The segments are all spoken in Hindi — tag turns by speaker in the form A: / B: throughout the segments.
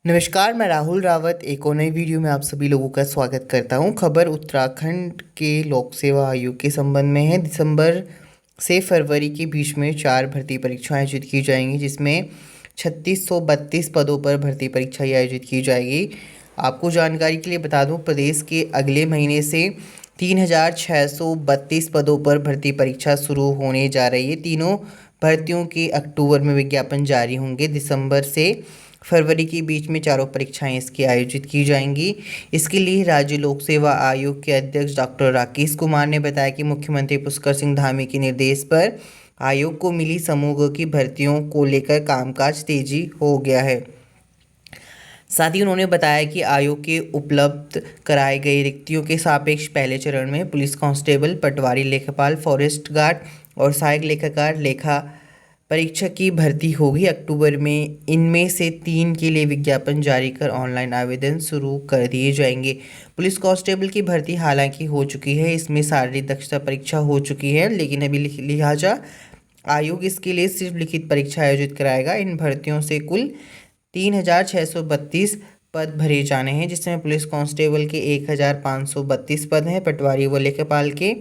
A: नमस्कार, मैं राहुल रावत एक और नई वीडियो में आप सभी लोगों का स्वागत करता हूं। खबर उत्तराखंड के लोक सेवा आयोग के संबंध में है। दिसंबर से फरवरी के बीच में 4 भर्ती परीक्षाएं आयोजित की जाएंगी, जिसमें 3632 पदों पर भर्ती परीक्षा आयोजित की जाएगी। आपको जानकारी के लिए बता दूं, प्रदेश के अगले महीने से 3632 पदों पर भर्ती परीक्षा शुरू होने जा रही है। तीनों भर्तियों के अक्टूबर में विज्ञापन जारी होंगे। दिसंबर से फरवरी के बीच में चारों परीक्षाएं इसकी आयोजित की जाएंगी। इसके लिए राज्य लोक सेवा आयोग के अध्यक्ष डॉक्टर राकेश कुमार ने बताया कि मुख्यमंत्री पुष्कर सिंह धामी के निर्देश पर आयोग को मिली समूह की भर्तियों को लेकर कामकाज तेजी हो गया है। साथ ही उन्होंने बताया कि आयोग के उपलब्ध कराए गए रिक्तियों के सापेक्ष पहले चरण में पुलिस कांस्टेबल, पटवारी, लेखापाल, फॉरेस्ट गार्ड और सहायक लेखाकार लेखा परीक्षक की भर्ती होगी। अक्टूबर में इनमें से 3 के लिए विज्ञापन जारी कर ऑनलाइन आवेदन शुरू कर दिए जाएंगे। पुलिस कांस्टेबल की भर्ती हालांकि हो चुकी है, इसमें शारीरिक दक्षता परीक्षा हो चुकी है, लेकिन अभी लिहाजा आयोग इसके लिए सिर्फ लिखित परीक्षा आयोजित कराएगा। इन भर्तियों से कुल 3632 पद भरे जाने हैं, जिसमें पुलिस कांस्टेबल के 1532 पद हैं, पटवारी व लेखापाल के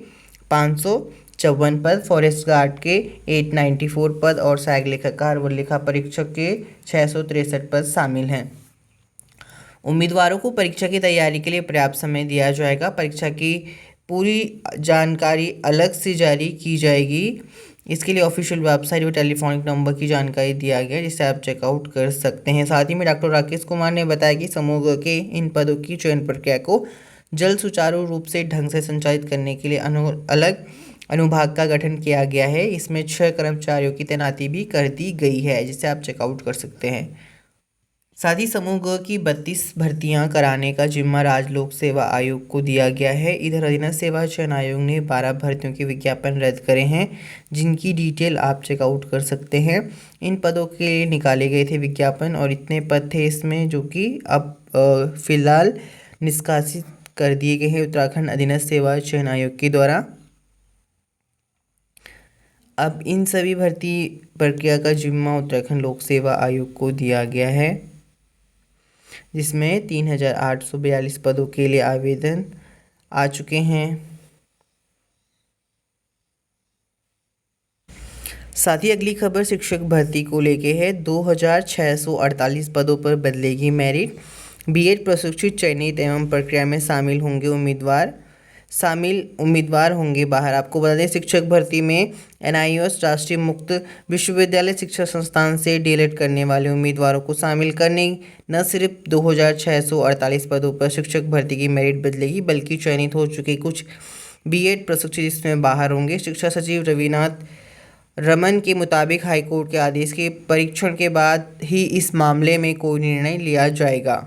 A: 554 पद, फॉरेस्ट गार्ड के 894 पद और सहायक लेखाकार व लेखा परीक्षक के 663 पद शामिल हैं। उम्मीदवारों को परीक्षा की तैयारी के लिए पर्याप्त समय दिया जाएगा। परीक्षा की पूरी जानकारी अलग से जारी की जाएगी। इसके लिए ऑफिशियल वेबसाइट व टेलीफोनिक नंबर की जानकारी दिया गया है, जिसे आप चेकआउट कर सकते हैं। साथ ही में डॉक्टर राकेश कुमार ने बताया कि समूह के इन पदों की चयन प्रक्रिया को जल्द सुचारू रूप से ढंग से संचालित करने के लिए अलग अनुभाग का गठन किया गया है। इसमें 6 कर्मचारियों की तैनाती भी कर दी गई है, जिसे आप चेकआउट कर सकते हैं। साथ ही समूह ग की 32 भर्तियां कराने का जिम्मा राज्य लोक सेवा आयोग को दिया गया है। इधर अधीनस्थ सेवा चयन आयोग ने 12 भर्तियों के विज्ञापन रद्द करे हैं, जिनकी डिटेल आप चेकआउट कर सकते हैं। इन पदों के लिए निकाले गए थे विज्ञापन और इतने पद थे इसमें, जो कि अब फिलहाल निष्कासित कर दिए गए हैं उत्तराखंड अधीनस्थ सेवा चयन आयोग के द्वारा। अब इन सभी भर्ती प्रक्रिया का जिम्मा उत्तराखंड लोक सेवा आयोग को दिया गया है, जिसमें 3842 पदों के लिए आवेदन आ चुके हैं। साथ ही अगली खबर शिक्षक भर्ती को लेके है। 2648 पदों पर बदलेगी मेरिट। बीएड प्रशिक्षित चयनित एवं प्रक्रिया में शामिल उम्मीदवार होंगे बाहर। आपको बता दें, शिक्षक भर्ती में एनआईओएस राष्ट्रीय मुक्त विश्वविद्यालय शिक्षा संस्थान से डीएलएड करने वाले उम्मीदवारों को शामिल करने न सिर्फ 2648 पदों पर शिक्षक भर्ती की मेरिट बदलेगी, बल्कि चयनित हो चुके कुछ बीएड प्रशिक्षित इसमें बाहर होंगे। शिक्षा सचिव रविनाथ रमन के मुताबिक हाईकोर्ट के आदेश के परीक्षण के बाद ही इस मामले में कोई निर्णय लिया जाएगा।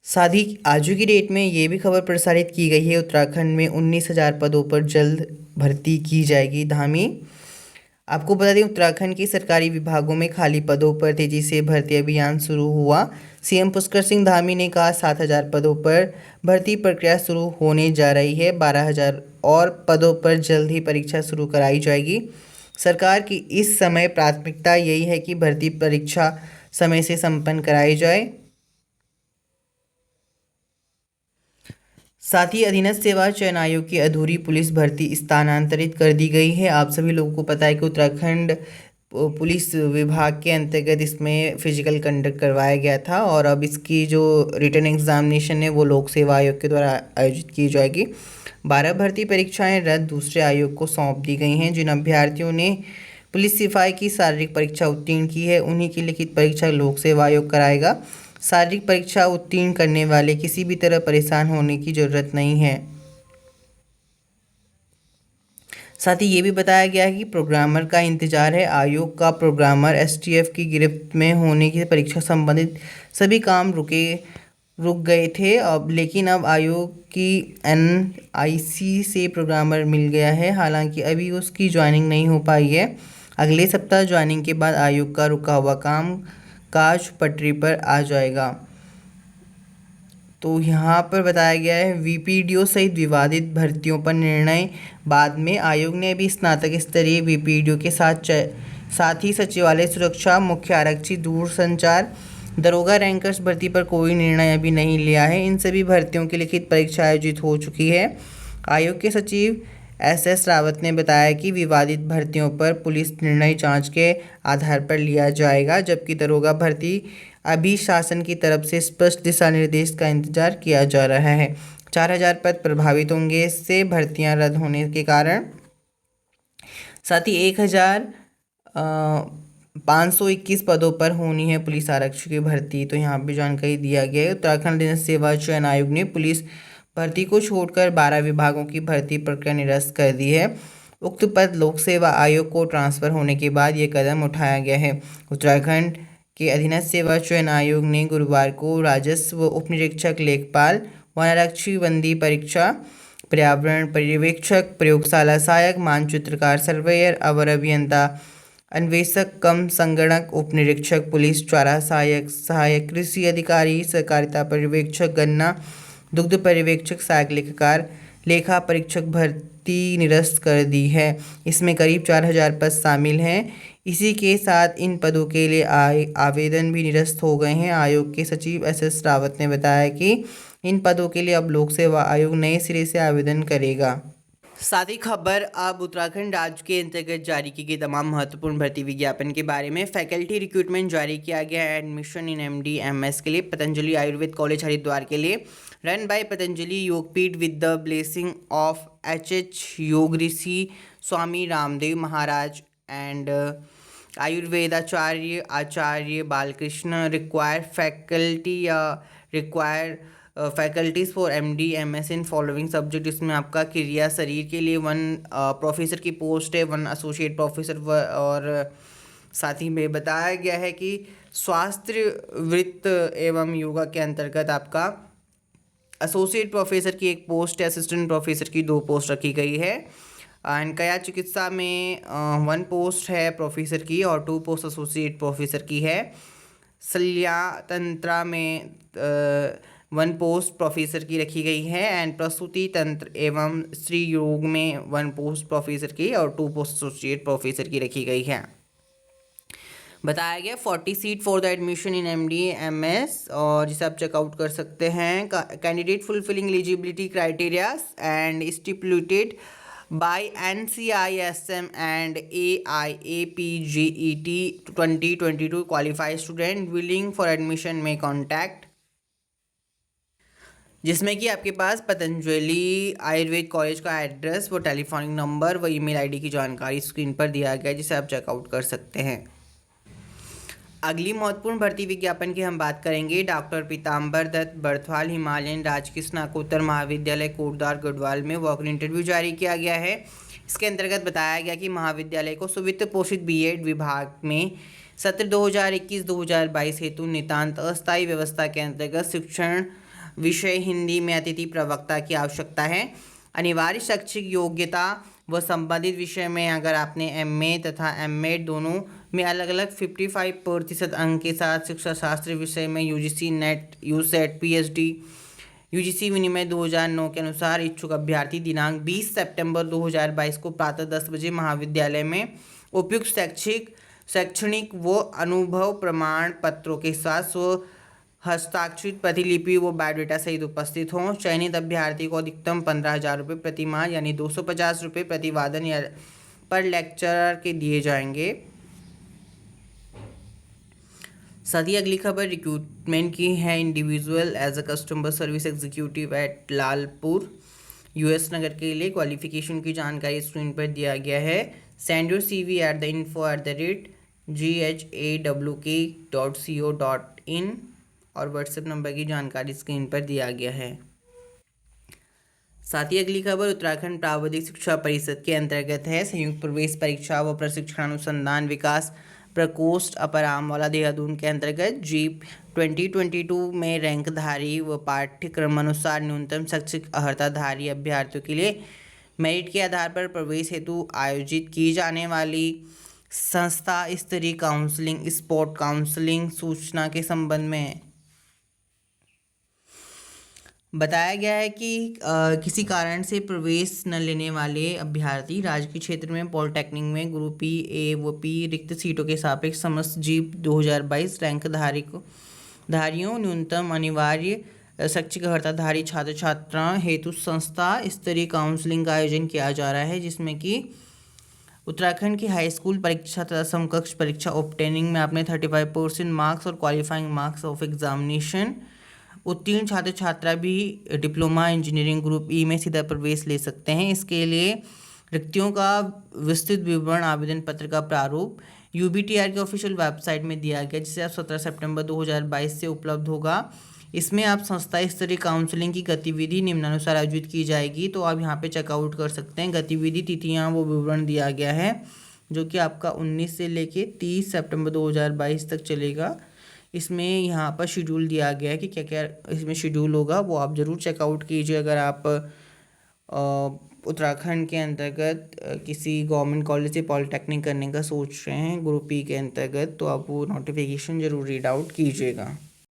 A: साथ ही आज की डेट में ये भी खबर प्रसारित की गई है, उत्तराखंड में 19,000 पदों पर जल्द भर्ती की जाएगी। धामी आपको बता दें, उत्तराखंड के सरकारी विभागों में खाली पदों पर तेजी से भर्ती अभियान शुरू हुआ। सीएम पुष्कर सिंह धामी ने कहा 7,000 पदों पर भर्ती प्रक्रिया शुरू होने जा रही है। 12,000 और पदों पर जल्द ही परीक्षा शुरू कराई जाएगी। सरकार की इस समय प्राथमिकता यही है कि भर्ती परीक्षा समय से संपन्न कराई जाए। साथ ही अधीनस्थ सेवा चयन आयोग की अधूरी पुलिस भर्ती स्थानांतरित कर दी गई है। आप सभी लोगों को पता है कि उत्तराखंड पुलिस विभाग के अंतर्गत इसमें फिजिकल कंडक्ट करवाया गया था और अब इसकी जो रिटन एग्जामिनेशन है वो लोक सेवा आयोग के द्वारा आयोजित की जाएगी। 12 भर्ती परीक्षाएं रद्द दूसरे आयोग को सौंप दी गई हैं। जिन अभ्यर्थियों ने पुलिस सिपाही की शारीरिक परीक्षा उत्तीर्ण की है, उन्हीं की लिखित परीक्षा लोक सेवा आयोग कराएगा। शारीरिक परीक्षा उत्तीर्ण करने वाले किसी भी तरह परेशान होने की जरूरत नहीं है। साथ ही ये भी बताया गया है कि प्रोग्रामर का इंतजार है। आयोग का प्रोग्रामर एसटीएफ की गिरफ्त में होने की परीक्षा संबंधित सभी काम रुक गए थे, लेकिन अब आयोग की एनआईसी से प्रोग्रामर मिल गया है। हालांकि अभी उसकी ज्वाइनिंग नहीं हो पाई है। अगले सप्ताह ज्वाइनिंग के बाद आयोग का रुका हुआ काम काज पटरी पर आ जाएगा। तो यहाँ पर बताया गया है वीपीडीओ सहित विवादित भर्तियों पर निर्णय बाद में। आयोग ने अभी स्नातक स्तरीय वीपीडीओ के साथ ही सचिवालय सुरक्षा, मुख्य आरक्षी, दूरसंचार दरोगा रैंकर्स भर्ती पर कोई निर्णय अभी नहीं लिया है। इन सभी भर्तियों की लिखित परीक्षा आयोजित हो चुकी है। आयोग के सचिव एस रावत ने बताया कि विवादित भर्तियों पर पुलिस निर्णय जांच के आधार पर लिया जाएगा, जबकि दरोगा भर्ती अभी शासन की तरफ से स्पष्ट दिशा निर्देश का इंतजार किया जा रहा है। 4000 पद प्रभावित होंगे इससे, भर्तियां रद्द होने के कारण। साथ ही 1521 पदों पर होनी है पुलिस आरक्षक की भर्ती। तो यहाँ पे जानकारी दिया गया है। उत्तराखंड सेवा चयन आयोग ने पुलिस भर्ती को छोड़कर 12 विभागों की भर्ती प्रक्रिया निरस्त कर दी है। उक्त पद लोक सेवा आयोग को ट्रांसफर होने के बाद ये कदम उठाया गया है। उत्तराखंड के अधीनस्थ सेवा चयन आयोग ने गुरुवार को राजस्व उप निरीक्षक, लेखपाल, वन आरक्षी, बंदी परीक्षा, पर्यावरण पर्यवेक्षक, प्रयोगशाला सहायक, मानचित्रकार, सर्वेयर, अवर अभियंता, अन्वेषक कम संगणक उप निरीक्षक, पुलिस चारा सहायक, सहायक कृषि अधिकारी, सहकारिता पर्यवेक्षक, गन्ना दुग्ध पर्यवेक्षक, सहायक लेखाकार, लेखा परीक्षक भर्ती निरस्त कर दी है। इसमें करीब 4000 पद शामिल हैं। इसी के साथ इन पदों के लिए आवेदन भी निरस्त हो गए हैं। आयोग के सचिव एस रावत ने बताया कि इन पदों के लिए अब लोक सेवा आयोग नए सिरे से आवेदन करेगा। साथ ही खबर अब उत्तराखंड राज्य के अंतर्गत जारी की गई तमाम महत्वपूर्ण भर्ती विज्ञापन के बारे में। फैकल्टी रिक्रूटमेंट जारी किया गया है एडमिशन इन MD MS के लिए पतंजलि आयुर्वेद कॉलेज हरिद्वार के लिए, run by Patanjali Yogpeeth with the blessing of HH Yog Rishi Swami Ramdev Maharaj and Ayurvedacharya Acharya Balkrishna. Require faculties for MD MS in following subject. इसमें आपका क्रिया शरीर के लिए 1 प्रोफेसर की पोस्ट है, 1 एसोसिएट प्रोफेसर, और साथ ही में बताया गया है कि स्वास्थ्य वृत्त एवं योगा के अंतर्गत आपका एसोसिएट प्रोफेसर की 1 पोस्ट है, असिस्टेंट प्रोफेसर की 2 पोस्ट रखी गई है। एंड कया चिकित्सा में 1 पोस्ट है प्रोफेसर की और 2 पोस्ट एसोसिएट प्रोफेसर की है। शल्या तंत्रा में 1 पोस्ट प्रोफेसर की रखी गई है। एंड प्रसूति तंत्र एवं स्त्री योग में 1 पोस्ट प्रोफेसर की और 2 पोस्ट एसोसिएट प्रोफेसर की रखी गई है। बताया गया 40 seat for the admission in MD MS, और जिसे आप चेकआउट कर सकते हैं। Candidate fulfilling eligibility criterias and stipulated bye NCISM and AIAPJET 2022 qualified student willing for admission में कॉन्टैक्ट, जिसमें कि आपके पास पतंजलि आयुर्वेद कॉलेज का एड्रेस, वो टेलीफोनिक नंबर, वो ईमेल आईडी की जानकारी स्क्रीन पर दिया गया है, जिसे आप चेकआउट कर सकते हैं। अगली महत्वपूर्ण भर्ती विज्ञापन की हम बात करेंगे। डॉक्टर पीताम्बर दत्त बर्थवाल हिमालयन राजकीय स्नातकोत्तर महाविद्यालय कोटद्वार गढ़वाल में वॉक इन इंटरव्यू जारी किया गया है। इसके अंतर्गत बताया गया कि महाविद्यालय को सुवित्त पोषित B.Ed विभाग में सत्र 2021-2022 हेतु नितांत अस्थायी व्यवस्था के अंतर्गत शिक्षण विषय हिंदी में अतिथि प्रवक्ता की आवश्यकता है। अनिवार्य शैक्षिक योग्यता व संबंधित विषय में अगर आपने MA तथा MEd दोनों में अलग अलग 55% अंक के साथ शिक्षा शास्त्र विषय में UGC NET USET PhD UGC विनिमय 2009 के अनुसार इच्छुक अभ्यर्थी दिनांक 20 सितंबर 2022 को प्रातः 10 बजे महाविद्यालय में उपयुक्त शैक्षणिक व अनुभव प्रमाण पत्रों के साथ स्व हस्ताक्षरित प्रतिलिपि व बायोडाटा सहित उपस्थित हों। चयनित अभ्यर्थी को अधिकतम 15,000 रुपये प्रति माह यानी 250 रुपये प्रतिवादन या पर लेक्चरर के दिए जाएंगे। साथ ही अगली खबर रिक्रूटमेंट की है। Individual as a customer service executive at Lalpur US Nagar के लिए क्वालिफिकेशन की जानकारी स्क्रीन पर दिया गया है। Send your CV at the info@ghawk.co.in और व्हाट्सएप नंबर की जानकारी स्क्रीन पर दिया गया है। साथ ही अगली खबर उत्तराखंड प्रावधिक शिक्षा परिषद के अंतर्गत है। संयुक्त प्रवेश परीक्षा व प्रशिक्षण अनुसंधान विकास प्रकोष्ठ अपर आमवाला देहरादून के अंतर्गत जीप 2022 में रैंकधारी व पाठ्यक्रम अनुसार न्यूनतम शैक्षिक अर्हताधारी अभ्यर्थियों के लिए मेरिट के आधार पर प्रवेश हेतु आयोजित की जाने वाली संस्था स्तरीय काउंसलिंग स्पॉट काउंसलिंग सूचना के संबंध में बताया गया है कि किसी कारण से प्रवेश न लेने वाले अभ्यर्थी राज्य के क्षेत्र में पॉलिटेक्निक में ग्रुप E A व P रिक्त सीटों के सापेक्ष समस्त जीप 2022 रैंकधारी को धारियों न्यूनतम अनिवार्य शैक्षिक अर्हताधारी छात्र छात्राओं हेतु संस्था स्तरीय काउंसलिंग का आयोजन किया जा रहा है, जिसमें कि उत्तराखंड की हाई स्कूल परीक्षा तथा समकक्ष परीक्षा ऑब्टेनिंग में आपने 35% मार्क्स और क्वालिफाइंग मार्क्स ऑफ एग्जामिनेशन उत्तीर्ण छात्र छात्रा भी डिप्लोमा इंजीनियरिंग ग्रुप ई में सीधा प्रवेश ले सकते हैं। इसके लिए रिक्तियों का विस्तृत विवरण आवेदन पत्र का प्रारूप यूबीटीआर के ऑफिशियल वेबसाइट में दिया गया, जिसे आप 17 सितंबर 2022 से उपलब्ध होगा। इसमें आप संस्था स्तरीय काउंसलिंग की गतिविधि निम्नानुसार आयोजित की जाएगी, तो आप यहाँ पे चेकआउट कर सकते हैं। गतिविधि तिथियाँ वो विवरण दिया गया है, जो कि आपका 19 से लेके 30 सितंबर 2022 तक चलेगा। इसमें यहाँ पर शेड्यूल दिया गया है कि क्या क्या इसमें शेड्यूल होगा, वो आप ज़रूर चेकआउट कीजिए। अगर आप उत्तराखंड के अंतर्गत किसी गवर्नमेंट कॉलेज से पॉलिटेक्निक करने का सोच रहे हैं ग्रुप ई के अंतर्गत, तो आप वो नोटिफिकेशन ज़रूर रीड आउट कीजिएगा।